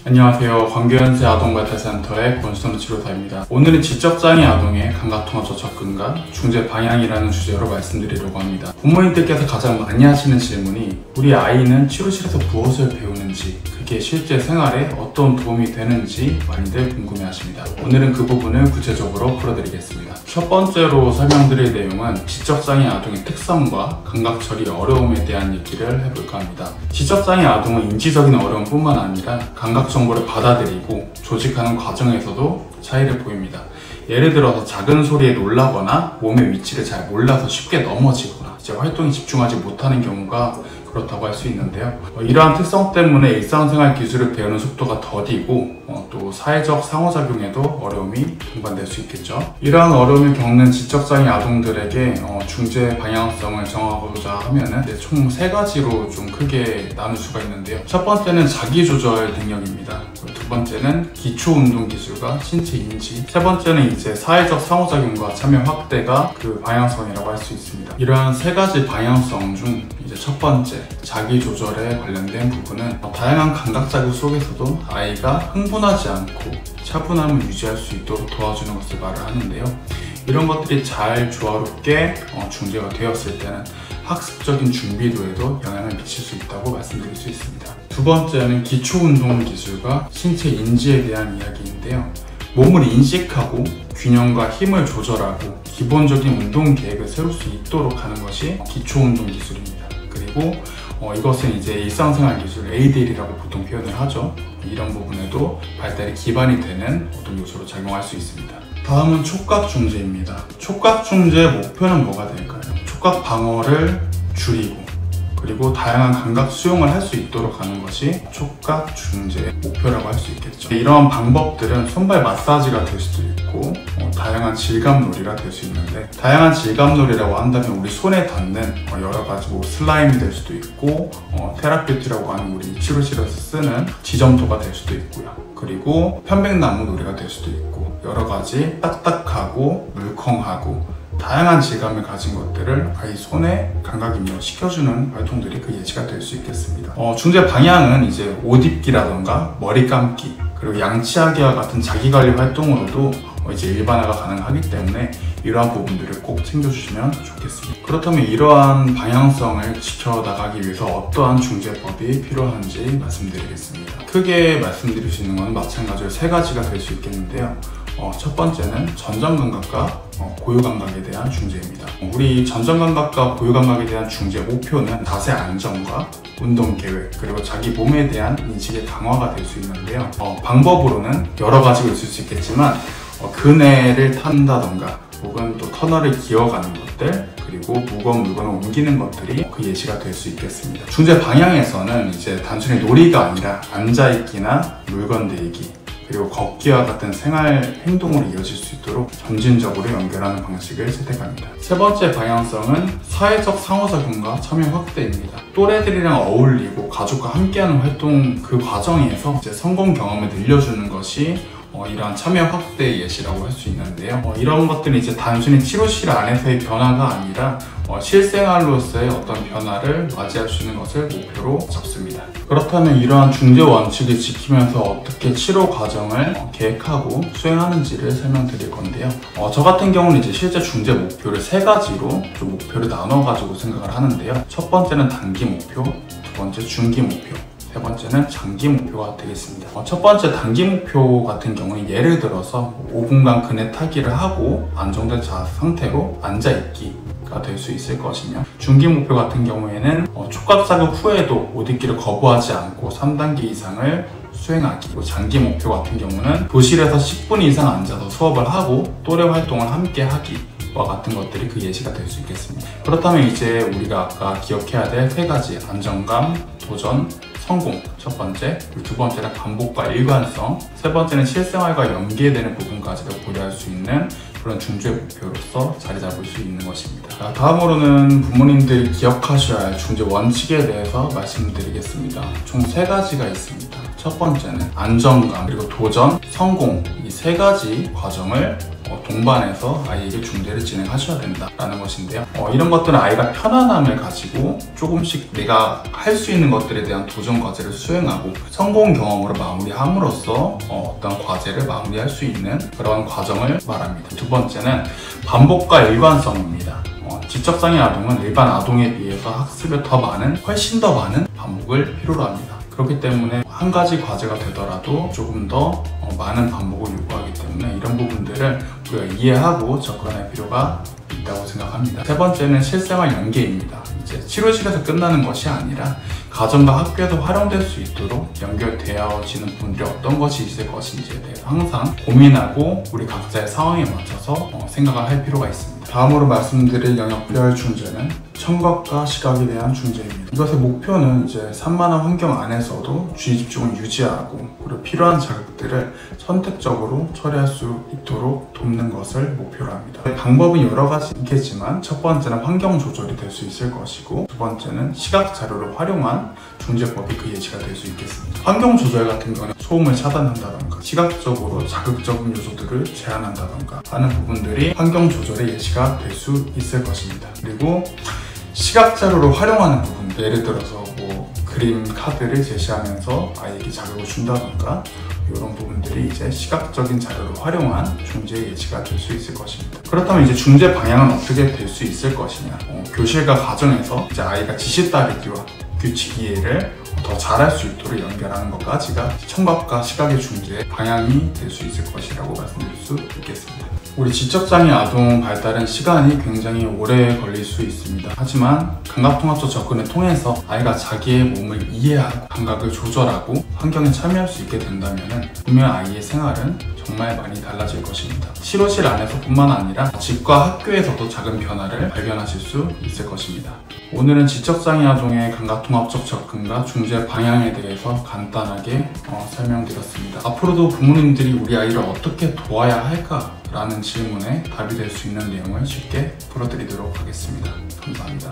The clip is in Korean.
안녕하세요. 광교현세 아동발달센터의 권순우 치료사입니다. 오늘은 지적장애 아동의 감각통합적 접근과 중재 방향이라는 주제로 말씀드리려고 합니다. 부모님들께서 가장 많이 하시는 질문이 우리 아이는 치료실에서 무엇을 배우는지, 그게 실제 생활에 어떤 도움이 되는지 많이들 궁금해하십니다. 오늘은 그 부분을 구체적으로 풀어드리겠습니다. 첫 번째로 설명드릴 내용은 지적장애 아동의 특성과 감각 처리 어려움에 대한 얘기를 해볼까 합니다. 지적장애 아동은 인지적인 어려움뿐만 아니라 감각 정보를 받아들이고 조직하는 과정에서도 차이를 보입니다. 예를 들어서 작은 소리에 놀라거나 몸의 위치를 잘 몰라서 쉽게 넘어지거나 활동에 집중하지 못하는 경우가 그렇다고 할 수 있는데요. 이러한 특성 때문에 일상생활 기술을 배우는 속도가 더디고 또 사회적 상호작용에도 어려움이 동반될 수 있겠죠. 이러한 어려움을 겪는 지적장애 아동들에게 중재 방향성을 정하고자 하면은 총 3가지로 좀 크게 나눌 수가 있는데요. 첫 번째는 자기조절 능력입니다. 두 번째는 기초운동 기술과 신체 인지, 세 번째는 사회적 상호작용과 참여 확대가 그 방향성이라고 할 수 있습니다. 이러한 3가지 방향성 중 첫 번째, 자기조절에 관련된 부분은 다양한 감각 자극 속에서도 아이가 흥분하지 않고 차분함을 유지할 수 있도록 도와주는 것을 말을 하는데요. 이런 것들이 잘 조화롭게 중재가 되었을 때는 학습적인 준비도에도 영향을 미칠 수 있다고 말씀드릴 수 있습니다. 두 번째는 기초운동 기술과 신체 인지에 대한 이야기인데요. 몸을 인식하고 균형과 힘을 조절하고 기본적인 운동 계획을 세울 수 있도록 하는 것이 기초운동 기술입니다. 그리고 이것은 일상생활 기술 ADL이라고 보통 표현을 하죠. 이런 부분에도 발달의 기반이 되는 어떤 요소로 작용할 수 있습니다. 다음은 촉각 중재입니다. 촉각 중재의 목표는 뭐가 될까요? 촉각 방어를 줄이고 그리고 다양한 감각 수용을 할 수 있도록 하는 것이 촉각 중재의 목표라고 할 수 있겠죠. 이러한 방법들은 손발 마사지가 될 수도 있고 다양한 질감놀이가 될 수 있는데, 다양한 질감놀이라고 한다면 우리 손에 닿는 여러 가지 슬라임이 될 수도 있고 테라피트라고 하는 우리 치료실에서 쓰는 지점토가 될 수도 있고요. 그리고 편백나무 놀이가 될 수도 있고 여러 가지 딱딱하고 물컹하고 다양한 질감을 가진 것들을 아이 손에 감각 입력시켜주는 활동들이 그 예시가 될 수 있겠습니다. 중재 방향은 옷 입기라던가 머리 감기 그리고 양치하기와 같은 자기관리 활동으로도 일반화가 가능하기 때문에 이러한 부분들을 꼭 챙겨주시면 좋겠습니다. 그렇다면 이러한 방향성을 지켜나가기 위해서 어떠한 중재법이 필요한지 말씀드리겠습니다. 크게 말씀드릴 수 있는 것은 마찬가지로 3가지가 될 수 있겠는데요. 첫 번째는 전정감각과 고유감각에 대한 중재입니다. 우리 전정감각과 고유감각에 대한 중재 목표는 자세 안정과 운동 계획 그리고 자기 몸에 대한 인식의 강화가 될 수 있는데요. 방법으로는 여러 가지가 있을 수 있겠지만 그네를 탄다던가 혹은 또 터널을 기어가는 것들 그리고 무거운 물건을 옮기는 것들이 그 예시가 될 수 있겠습니다. 중재 방향에서는 단순히 놀이가 아니라 앉아있기나 물건 들기 그리고 걷기와 같은 생활 행동으로 이어질 수 있도록 점진적으로 연결하는 방식을 선택합니다. 세 번째 방향성은 사회적 상호작용과 참여 확대입니다. 또래들이랑 어울리고 가족과 함께하는 활동 그 과정에서 성공 경험을 늘려주는 것이 이러한 참여 확대의 예시라고 할 수 있는데요. 이런 것들은 단순히 치료실 안에서의 변화가 아니라 실생활로서의 어떤 변화를 맞이할 수 있는 것을 목표로 잡습니다. 그렇다면 이러한 중재 원칙을 지키면서 어떻게 치료 과정을 계획하고 수행하는지를 설명드릴 건데요. 저 같은 경우는 실제 중재 목표를 3가지로 좀 목표를 나눠가지고 생각을 하는데요. 첫 번째는 단기 목표, 두 번째 중기 목표, 세 번째는 장기 목표가 되겠습니다. 첫 번째 단기 목표 같은 경우는 예를 들어서 5분간 그네 타기를 하고 안정된 상태로 앉아있기가 될 수 있을 것이며, 중기 목표 같은 경우에는 촉각 자극 후에도 옷 입기를 거부하지 않고 3단계 이상을 수행하기. 그리고 장기 목표 같은 경우는 교실에서 10분 이상 앉아서 수업을 하고 또래 활동을 함께 하기 와 같은 것들이 그 예시가 될 수 있겠습니다. 그렇다면 우리가 아까 기억해야 될 3가지 안정감, 도전, 성공 첫 번째, 두 번째는 반복과 일관성, 세 번째는 실생활과 연계되는 부분까지도 고려할 수 있는 그런 중재 목표로서 자리 잡을 수 있는 것입니다. 다음으로는 부모님들이 기억하셔야 할 중재 원칙에 대해서 말씀드리겠습니다. 총 3가지가 있습니다. 첫 번째는 안정감, 그리고 도전, 성공 이 3가지 과정을 동반해서 아이에게 중재를 진행하셔야 된다라는 것인데요. 이런 것들은 아이가 편안함을 가지고 조금씩 내가 할 수 있는 것들에 대한 도전 과제를 수행하고 성공 경험으로 마무리함으로써 어떤 과제를 마무리할 수 있는 그런 과정을 말합니다. 두 번째는 반복과 일관성입니다. 지적장애 아동은 일반 아동에 비해서 학습에 훨씬 더 많은 반복을 필요로 합니다. 그렇기 때문에 한 가지 과제가 되더라도 조금 더 많은 반복을 요구하기 때문에 이런 부분들을 우리가 이해하고 접근할 필요가 있다고 생각합니다. 세 번째는 실생활 연계입니다. 이제 치료실에서 끝나는 것이 아니라 가정과 학교에서 활용될 수 있도록 연결되어지는 부분들이 어떤 것이 있을 것인지에 대해서 항상 고민하고 우리 각자의 상황에 맞춰서 생각을 할 필요가 있습니다. 다음으로 말씀드릴 영역별 중재는 청각과 시각에 대한 중재입니다. 이것의 목표는 이제 산만한 환경 안에서도 주의 집중을 유지하고 그리고 필요한 자극들을 선택적으로 처리할 수 있도록 돕는 것을 목표로 합니다. 방법은 여러 가지 있겠지만 첫 번째는 환경 조절이 될 수 있을 것이고 두 번째는 시각 자료를 활용한 중재법이 그 예시가 될 수 있겠습니다. 환경 조절 같은 경우는 소음을 차단한다던가 시각적으로 자극적인 요소들을 제한한다던가 하는 부분들이 환경 조절의 예시가 될 수 있을 것입니다. 그리고 시각 자료를 활용하는 부분, 예를 들어서 그림 카드를 제시하면서 아이에게 자극을 준다던가 이런 부분들이 이제 시각적인 자료를 활용한 중재의 예시가 될 수 있을 것입니다. 그렇다면 이제 중재 방향은 어떻게 될 수 있을 것이냐? 교실과 가정에서 이제 아이가 지시 따르기와 규칙 이해를 더 잘할 수 있도록 연결하는 것까지가 청각과 시각의 중재의 방향이 될 수 있을 것이라고 말씀드릴 수 있겠습니다. 우리 지적장애 아동 발달은 시간이 굉장히 오래 걸릴 수 있습니다. 하지만 감각통합적 접근을 통해서 아이가 자기의 몸을 이해하고 감각을 조절하고 환경에 참여할 수 있게 된다면 분명 아이의 생활은 정말 많이 달라질 것입니다. 치료실 안에서뿐만 아니라 집과 학교에서도 작은 변화를 발견하실 수 있을 것입니다. 오늘은 지적장애 아동의 감각통합적 접근과 중재 방향에 대해서 간단하게 설명드렸습니다. 앞으로도 부모님들이 우리 아이를 어떻게 도와야 할까? 라는 질문에 답이 될 수 있는 내용을 쉽게 풀어드리도록 하겠습니다. 감사합니다.